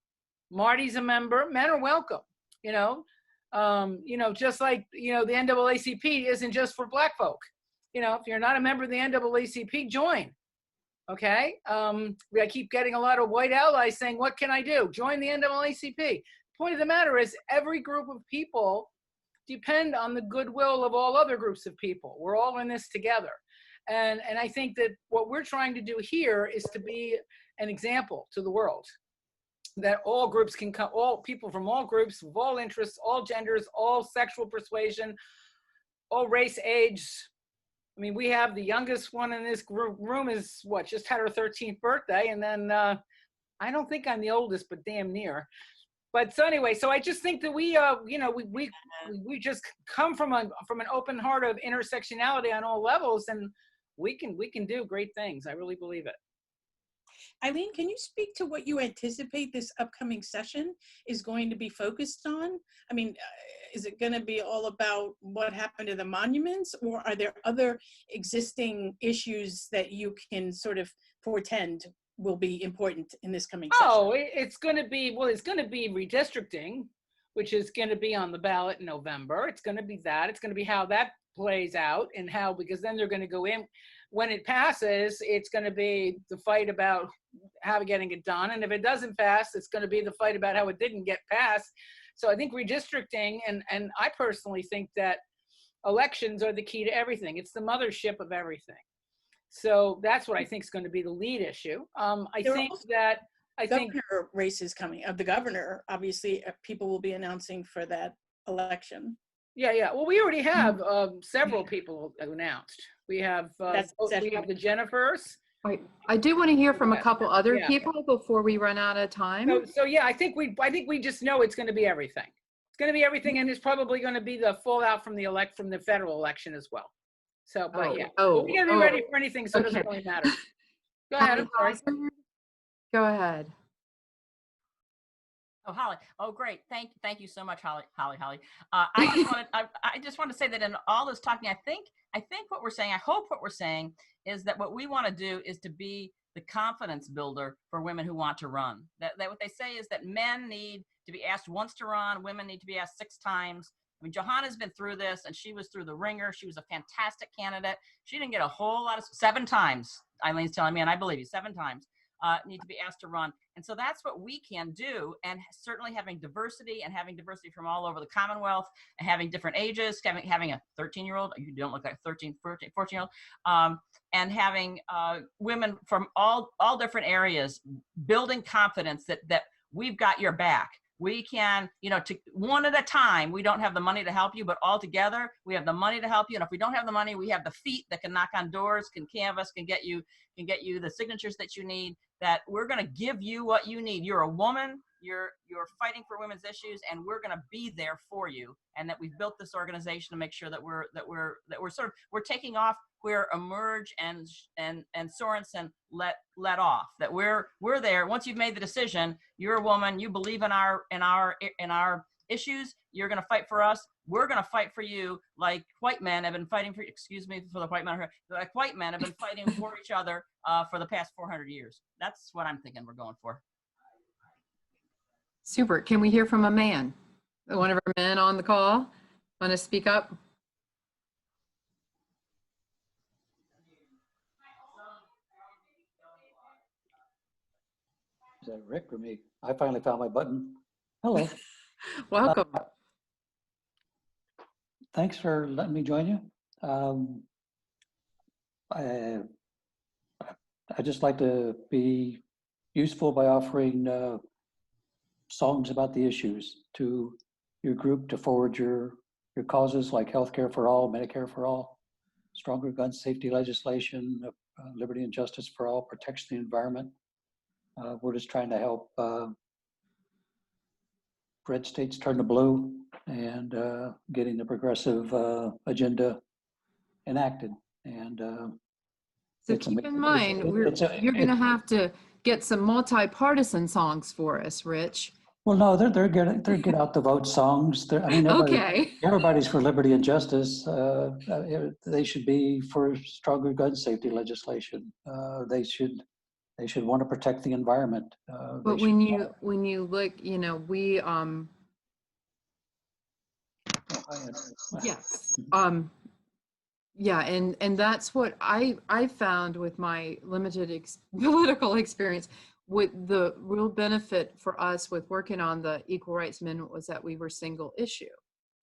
Marty's a member, men are welcome, you know, just like, you know, the NAACP isn't just for black folk. You know, if you're not a member of the NAACP, join. Okay. I keep getting a lot of white allies saying, what can I do? Join the NAACP. Point of the matter is, every group of people depend on the goodwill of all other groups of people. We're all in this together. And I think that what we're trying to do here is to be an example to the world, that all groups can come, all people from all groups, of all interests, all genders, all sexual persuasion, all race, age. I mean, we have the youngest one in this room is what, just had her 13th birthday. And then I I don't think I'm the oldest, but damn near. But so anyway, so I just think that we, you know, we just come from an open heart of intersectionality on all levels, and we can do great things. I really believe it. Eileen, can you speak to what you anticipate this upcoming session is going to be focused on? I mean, is it going to be all about what happened to the monuments, or are there other existing issues that you can sort of portend will be important in this coming session? Oh, it's going to be, well, it's going to be redistricting, which is going to be on the ballot in November. It's going to be that. It's going to be how that plays out, and how, because then they're going to go in. When it passes, it's going to be the fight about how getting it done. And if it doesn't pass, it's going to be the fight about how it didn't get passed. So I think redistricting, and I personally think that elections are the key to everything. It's the mothership of everything. So that's what I think is going to be the lead issue. I think governor races coming of the governor. Obviously, people will be announcing for that election. Yeah. Well, we already have several people announced. We have the Jennifers. I do want to hear from a couple other people before we run out of time. So yeah, I think we just know it's going to be everything. It's going to be everything, and it's probably going to be the fallout from the federal election as well. So, but we're going to be ready for anything, so it doesn't really matter. Go ahead. I'm sorry. Go ahead. Oh, Holly. Oh, great. Thank you so much, Holly. I just want to say that in all this talking, I think what we're saying, I hope what we're saying is that what we want to do is to be the confidence builder for women who want to run. That what they say is that men need to be asked once to run, women need to be asked 6 times. I mean, Johanna's been through this, and she was through the ringer. She was a fantastic candidate. She didn't get a whole lot of 7 times. Eileen's telling me, and I believe you, 7 times. Need to be asked to run. And so that's what we can do. And certainly having diversity from all over the Commonwealth, and having different ages, having a 13-year-old, you don't look like 13, 14-year-old, and having women from all different areas, building confidence that we've got your back. We can, to one at a time, we don't have the money to help you, but all together, we have the money to help you. And if we don't have the money, we have the feet that can knock on doors, can canvass, can get you the signatures that you need, that we're going to give you what you need. You're a woman, you're fighting for women's issues, and we're going to be there for you. And that we've built this organization to make sure that we're taking off where Emerge and Sorensen let off. That we're there. Once you've made the decision, you're a woman, you believe in our issues, you're going to fight for us. We're going to fight for you, like white men have been fighting for. Excuse me for the white men. Like white men have been fighting for each other for the past 400 years. That's what I'm thinking we're going for. Super. Can we hear from a man? One of our men on the call want to speak up? Is that Rick or me? I finally found my button. Hello. Welcome. Thanks for letting me join you. I just like to be useful by offering songs about the issues to your group to forward your causes like healthcare for all, Medicare for all, stronger gun safety legislation, liberty and justice for all, protection of the environment. We're just trying to help red states turn to blue and getting the progressive agenda enacted. And so keep in mind, you're going to have to get some multi-partisan songs for us, Rich. Well, no, they're get out the vote songs. I mean, everybody's for liberty and justice. They should be for stronger gun safety legislation. They should want to protect the environment. But when you look, we yes, yeah, and that's what I found with my limited political experience. With the real benefit for us with working on the Equal Rights Amendment was that we were single issue,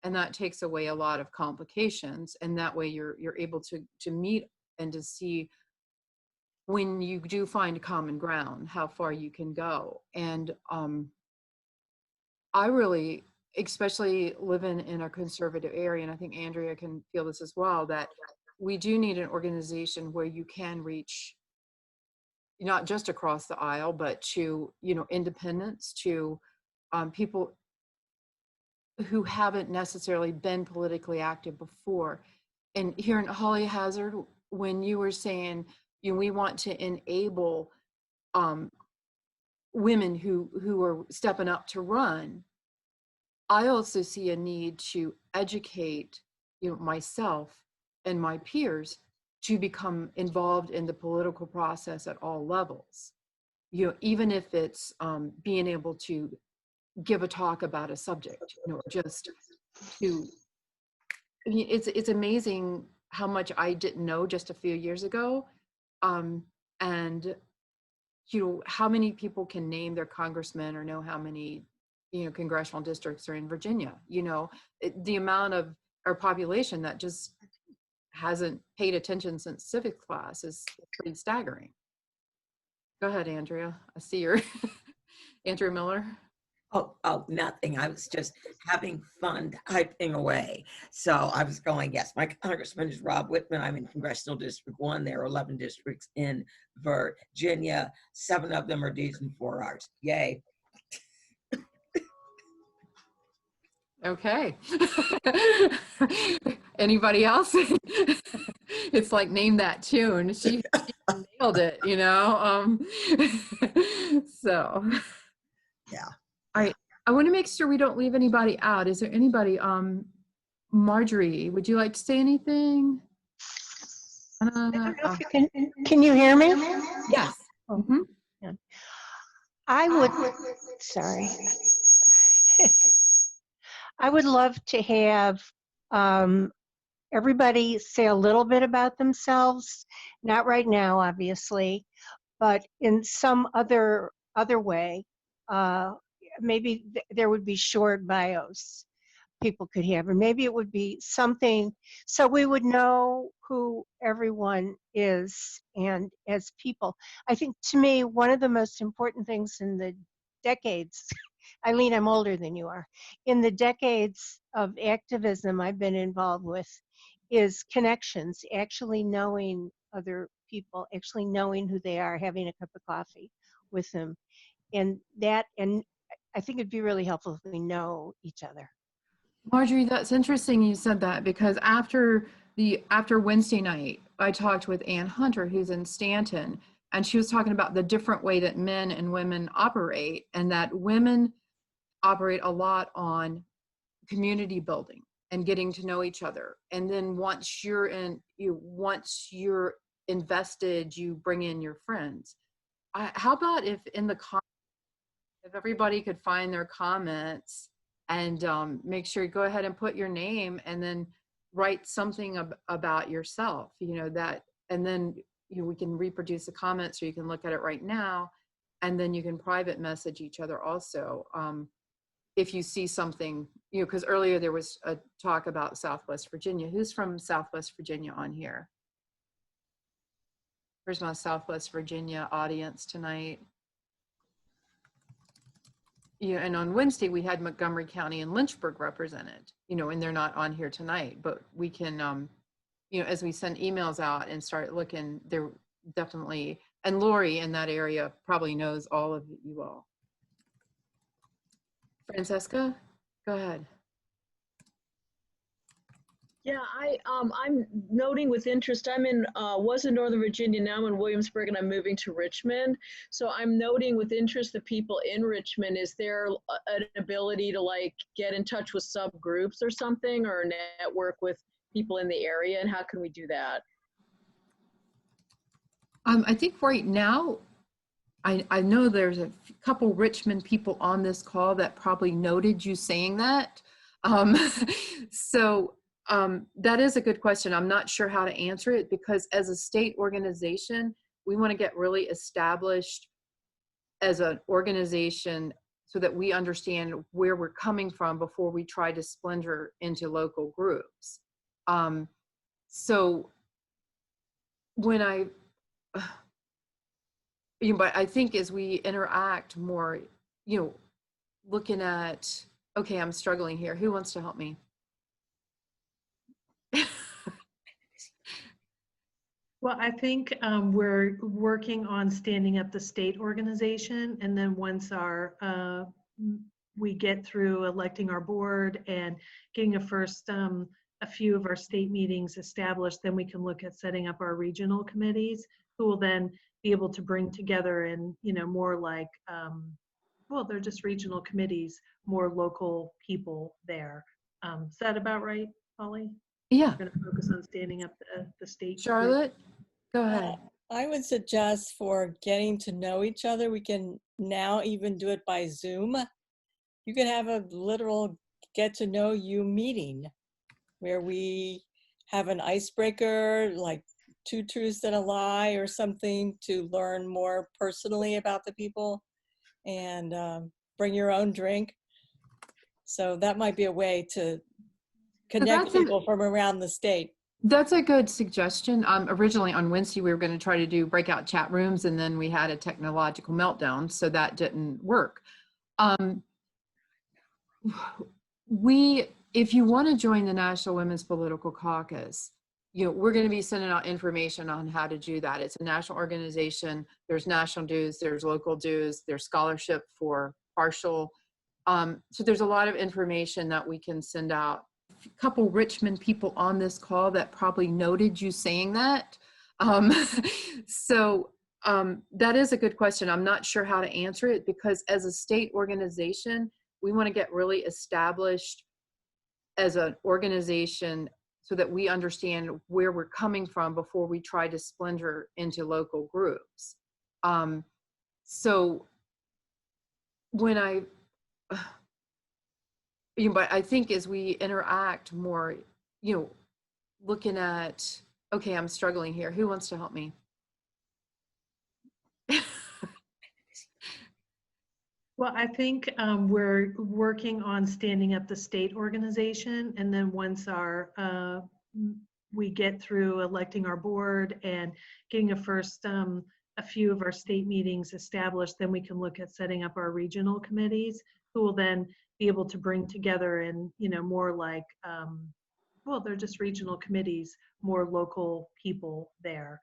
and that takes away a lot of complications. And that way you're able to meet and to see when you do find common ground, how far you can go. And I really, especially living in a conservative area, and I think Andrea can feel this as well, that we do need an organization where you can reach not just across the aisle, but to, independents, to people who haven't necessarily been politically active before. And here in Holly Hazard, when you were saying, we want to enable women who are stepping up to run, I also see a need to educate, myself and my peers to become involved in the political process at all levels. Even if it's being able to give a talk about a subject, just to, it's amazing how much I didn't know just a few years ago. And, how many people can name their congressman or know how many, congressional districts are in Virginia? The amount of our population that just hasn't paid attention since civics class is pretty staggering. Go ahead, Andrea. I see your Andrea Miller. Oh, nothing. I was just having fun typing away. So I was going, yes, my congressman is Rob Whitman. I'm in Congressional District 1. There are 11 districts in Virginia. 7 of them are D's and 4 R's. Yay. Okay. Anybody else? It's like name that tune. She nailed it, So. Yeah. All right. I want to make sure we don't leave anybody out. Is there anybody? Marjorie, would you like to say anything? I don't know if you can you hear me? Yes. Mm-hmm. Yeah. I would, sorry. I would love to have everybody say a little bit about themselves, not right now, obviously, but in some other way. Maybe there would be short bios people could have, or maybe it would be something so we would know who everyone is. And as people, I think to me, one of the most important things in the decades, Eileen, I'm older than you are, in the decades of activism I've been involved with is connections, actually knowing other people, actually knowing who they are, having a cup of coffee with them. And I think it'd be really helpful if we know each other. Marjorie, that's interesting you said that, because after Wednesday night, I talked with Ann Hunter, who's in Stanton, and she was talking about the different way that men and women operate, and that women operate a lot on community building and getting to know each other. And then once you're invested, you bring in your friends. How about if in the comments, if everybody could find their comments and make sure you go ahead and put your name and then write something about yourself, that, and then we can reproduce the comments, or you can look at it right now, and then you can private message each other also. If you see something, because earlier there was a talk about Southwest Virginia. Who's from Southwest Virginia on here? Where's my Southwest Virginia audience tonight? Yeah, and on Wednesday we had Montgomery County and Lynchburg represented, and they're not on here tonight, but we can, as we send emails out and start looking, they're definitely, and Lori in that area probably knows all of you all. Francesca, go ahead. Yeah, I'm noting with interest. I'm was in Northern Virginia, now I'm in Williamsburg, and I'm moving to Richmond. So I'm noting with interest the people in Richmond. Is there an ability to get in touch with subgroups or something, or network with people in the area, and how can we do that? I think right now, I know there's a couple Richmond people on this call that probably noted you saying that. So that is a good question. I'm not sure how to answer it, because as a state organization, we want to get really established as an organization so that we understand where we're coming from before we try to splinter into local groups. So when but I think as we interact more, looking at, okay, I'm struggling here. Who wants to help me? Well, I think we're working on standing up the state organization, and then once we get through electing our board and getting a few of our state meetings established, then we can look at setting up our regional committees, who will then be able to bring together and more like well, they're just regional committees, more local people there. Is that about right, Holly? Yeah. We're going to focus on standing up the state group. Charlotte, go ahead. I would suggest for getting to know each other, we can now even do it by Zoom. You could have a literal get to know you meeting where we have an icebreaker, like 2 truths and a lie or something, to learn more personally about the people, and bring your own drink. So that might be a way to connect people from around the state. That's a good suggestion. Originally on Wednesday, we were going to try to do breakout chat rooms, and then we had a technological meltdown, so that didn't work. If you want to join the National Women's Political Caucus, we're going to be sending out information on how to do that. It's a national organization. There's national dues, there's local dues, there's scholarship for partial. So there's a lot of information that we can send out. A couple Richmond people on this call that probably noted you saying that. So that is a good question. I'm not sure how to answer it, because as a state organization, we want to get really established as an organization so that we understand where we're coming from before we try to splinter into local groups. So when but I think as we interact more, looking at, okay, I'm struggling here. Who wants to help me? Well, I think we're working on standing up the state organization, and then once we get through electing our board and getting a few of our state meetings established, then we can look at setting up our regional committees, who will then be able to bring together and more like well, they're just regional committees, more local people there.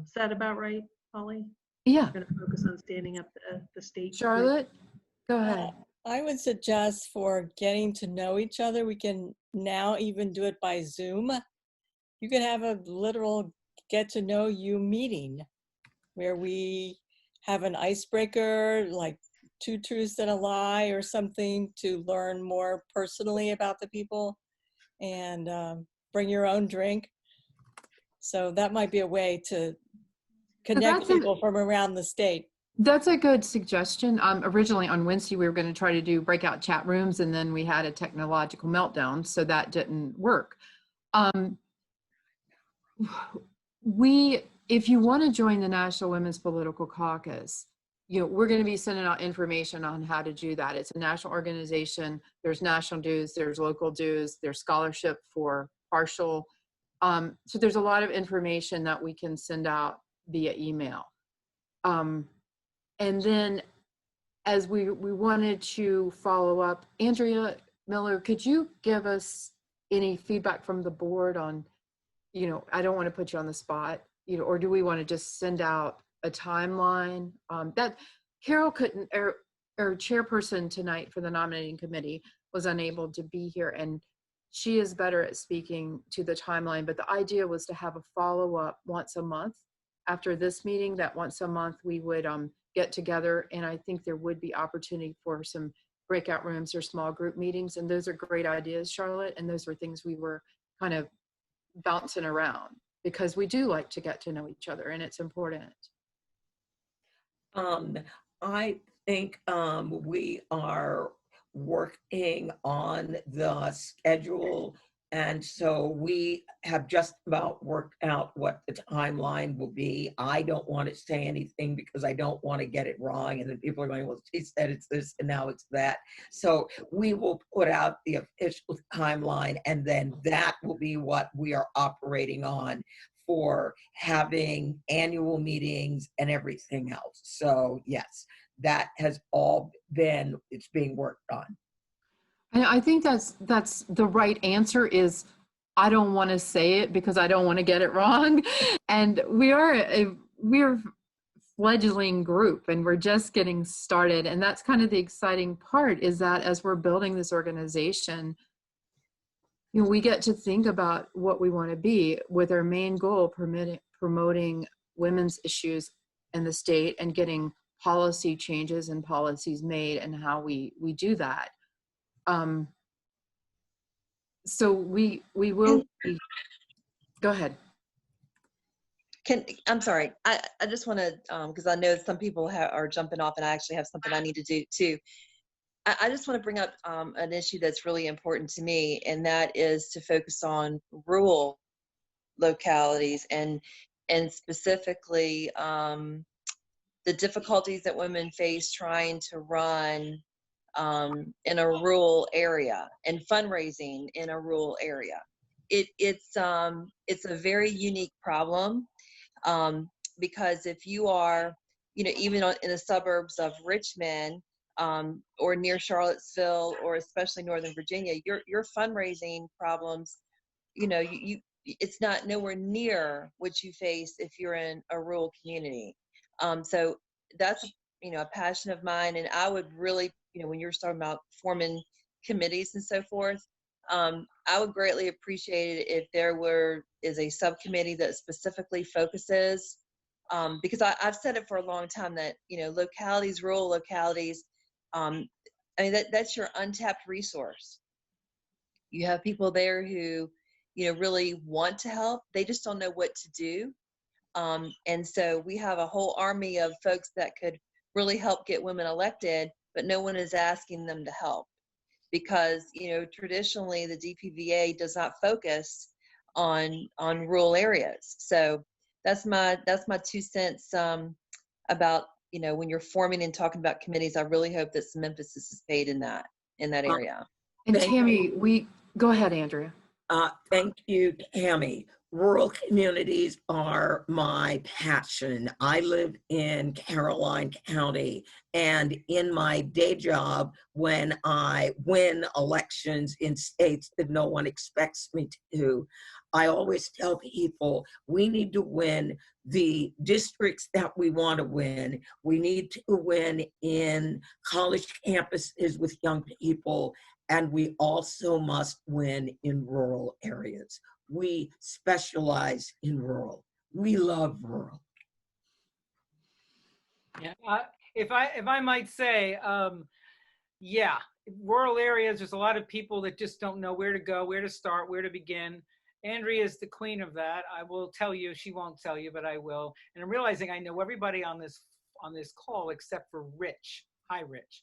Is that about right, Holly? Yeah. We're going to focus on standing up the state group. Charlotte, go ahead. I would suggest for getting to know each other, we can now even do it by Zoom. You could have a literal get to know you meeting where we have an icebreaker, like 2 truths and a lie or something, to learn more personally about the people, and bring your own drink. So that might be a way to connect people from around the state. That's a good suggestion. Originally on Wednesday, we were going to try to do breakout chat rooms, and then we had a technological meltdown, so that didn't work. If you want to join the National Women's Political Caucus, we're going to be sending out information on how to do that. It's a national organization. There's national dues, there's local dues, there's scholarship for partial. So there's a lot of information that we can send out via email. And then as we wanted to follow up, Andrea Miller, could you give us any feedback from the board on, I don't want to put you on the spot, or do we want to just send out a timeline? That Carol couldn't, or chairperson tonight for the nominating committee, was unable to be here, and she is better at speaking to the timeline, but the idea was to have a follow-up once a month after this meeting, that once a month we would get together, and I think there would be opportunity for some breakout rooms or small group meetings, and those are great ideas, Charlotte, and those were things we were kind of bouncing around, because we do like to get to know each other, and it's important. I think we are working on the schedule, and so we have just about worked out what the timeline will be. I don't want to say anything because I don't want to get it wrong, and then people are going, well, she said it's this and now it's that. So we will put out the official timeline, and then that will be what we are operating on for having annual meetings and everything else. So yes, that has all been, it's being worked on. And I think that's the right answer, is I don't want to say it because I don't want to get it wrong. And we're fledgling group and we're just getting started. And that's kind of the exciting part, is that as we're building this organization, you know, we get to think about what we want to be, with our main goal promoting women's issues in the state and getting policy changes and policies made, and how we do that. So we will be, go ahead. I'm sorry. I just want to, because I know some people are jumping off, and I actually have something I need to do too. I just want to bring up an issue that's really important to me, and that is to focus on rural localities and specifically the difficulties that women face trying to run in a rural area and fundraising in a rural area. It's a very unique problem, because if you are, you know, even in the suburbs of Richmond or near Charlottesville, or especially Northern Virginia, your fundraising problems, you know, it's not nowhere near what you face if you're in a rural community. So that's, you know, a passion of mine, and I would really, you know, when you're talking about forming committees and so forth, I would greatly appreciate it if there is a subcommittee that specifically focuses, because I've said it for a long time that, you know, rural localities, I mean, that's your untapped resource. You have people there who, you know, really want to help. They just don't know what to do. And so we have a whole army of folks that could really help get women elected, but no one is asking them to help, because, you know, traditionally the DPVA does not focus on rural areas. So that's my 2 cents about, you know, when you're forming and talking about committees. I really hope that some emphasis is paid in that area. And Tammy, go ahead, Andrea. Thank you, Tammy. Rural communities are my passion. I live in Caroline County, and in my day job, when I win elections in states that no one expects me to, I always tell people we need to win the districts that we want to win. We need to win in college campuses with young people, and we also must win in rural areas. We specialize in rural. We love rural. Yeah. If I might say, yeah, rural areas, there's a lot of people that just don't know where to go, where to start, where to begin. Andrea is the queen of that. I will tell you, she won't tell you, but I will. And I'm realizing I know everybody on this call except for Rich. Hi, Rich.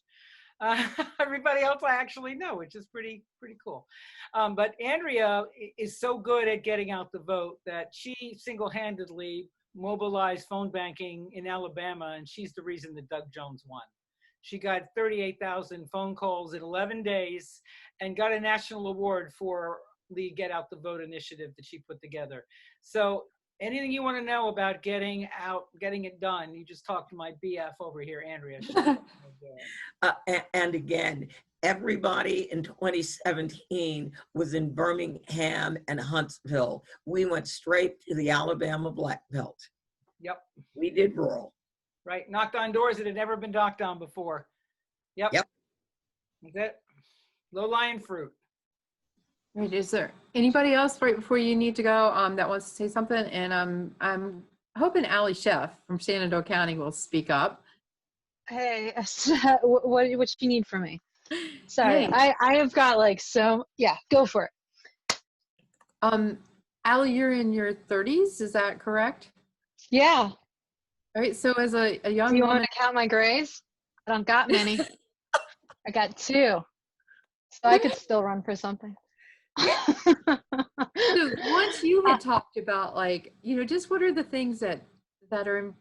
Everybody else I actually know, which is pretty cool. But Andrea is so good at getting out the vote that she single-handedly mobilized phone banking in Alabama, and she's the reason that Doug Jones won. She got 38,000 phone calls in 11 days and got a national award for the Get Out the Vote initiative that she put together. So anything you want to know about getting it done, you just talk to my BF over here, Andrea. And again, everybody in 2017 was in Birmingham and Huntsville. We went straight to the Alabama Black Belt. Yep. We did rural. Right. Knocked on doors that had never been knocked on before. Yep. Yep. That's it. Low-lying fruit. Right. Is there anybody else right before you need to go that wants to say something? And I'm hoping Allie Sheff from Shenandoah County will speak up. Hey, what you need from me? Sorry, Hey. I have got like yeah, go for it. Allie, you're in your 30s, is that correct? Yeah. All right. So as a young Do you woman, want to count my grays? I don't got many. I got 2, so I could still run for something. So once you had talked about, like, you know, just what are the things that are,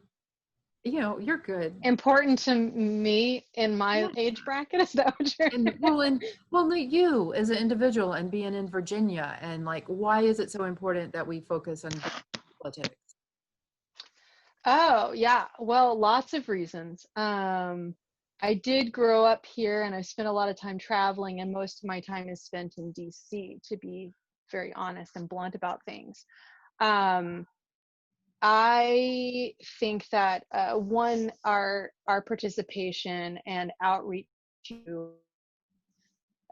you know, you're good. Important to me in my age bracket, is that what you're well, not you as an individual and being in Virginia, and like, why is it so important that we focus on politics? Oh, yeah. Well, lots of reasons. I did grow up here, and I've spent a lot of time traveling, and most of my time is spent in DC, to be very honest and blunt about things. I think that one, our participation and outreach to,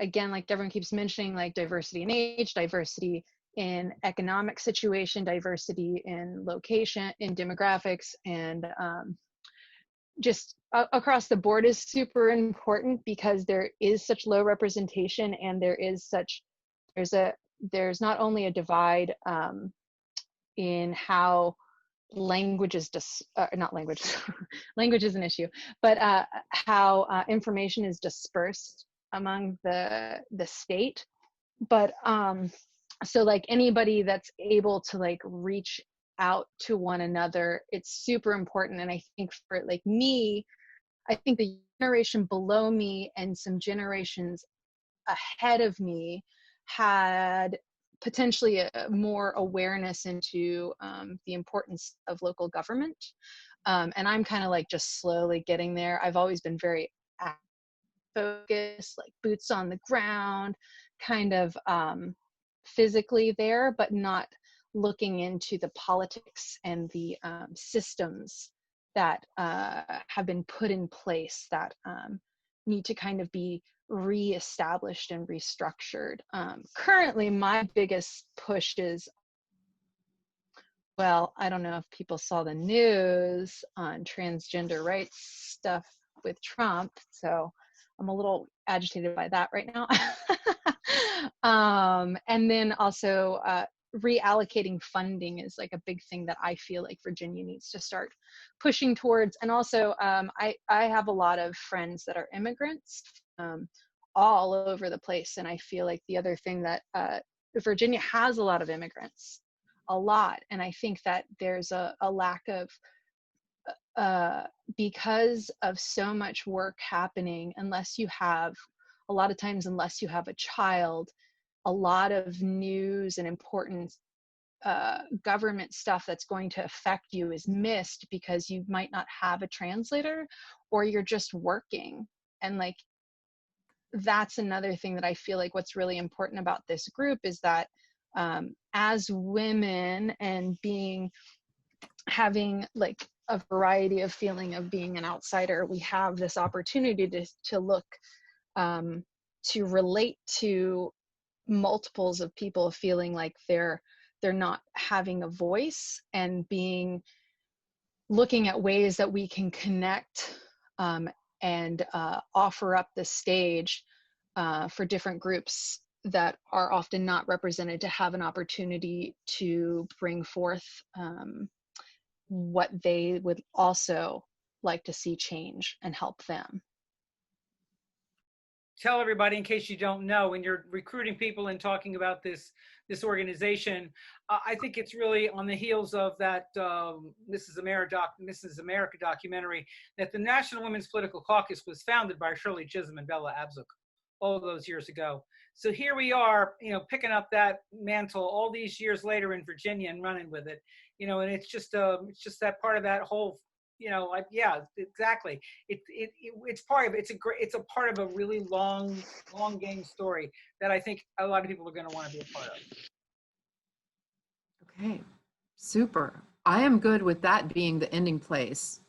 again, like everyone keeps mentioning, like diversity in age, diversity in economic situation, diversity in location, in demographics, and just across the board is super important, because there is such low representation, and there's not only a divide in how language is not language language is an issue, but how information is dispersed among the state. But so like anybody that's able to like reach out to one another, it's super important. And I think for like me, I think the generation below me and some generations ahead of me had potentially a more awareness into the importance of local government. And I'm kind of like just slowly getting there. I've always been very focused, like boots on the ground, kind of physically there, but not looking into the politics and the systems that have been put in place that need to kind of be reestablished and restructured. Currently, my biggest push is, well, I don't know if people saw the news on transgender rights stuff with Trump, so I'm a little agitated by that right now. And then also reallocating funding is like a big thing that I feel like Virginia needs to start pushing towards. And also I have a lot of friends that are immigrants all over the place. And I feel like the other thing that Virginia has a lot of immigrants, a lot. And I think that there's a lack of, because of so much work happening, unless you have a child, a lot of news and important government stuff that's going to affect you is missed because you might not have a translator, or you're just working. And like, that's another thing that I feel like what's really important about this group is that as women and having like a variety of feeling of being an outsider, we have this opportunity to look, to relate to multiples of people feeling like they're not having a voice, and looking at ways that we can connect and offer up the stage for different groups that are often not represented to have an opportunity to bring forth what they would also like to see change and help them. Tell everybody, in case you don't know, when you're recruiting people and talking about this organization, I think it's really on the heels of that Mrs. America documentary, that the National Women's Political Caucus was founded by Shirley Chisholm and Bella Abzug all those years ago. So here we are, picking up that mantle all these years later in Virginia and running with it, and it's just that part of that whole, yeah, exactly. It's a part of a really long game story that I think a lot of people are going to want to be a part of. Okay, super. I am good with that being the ending place.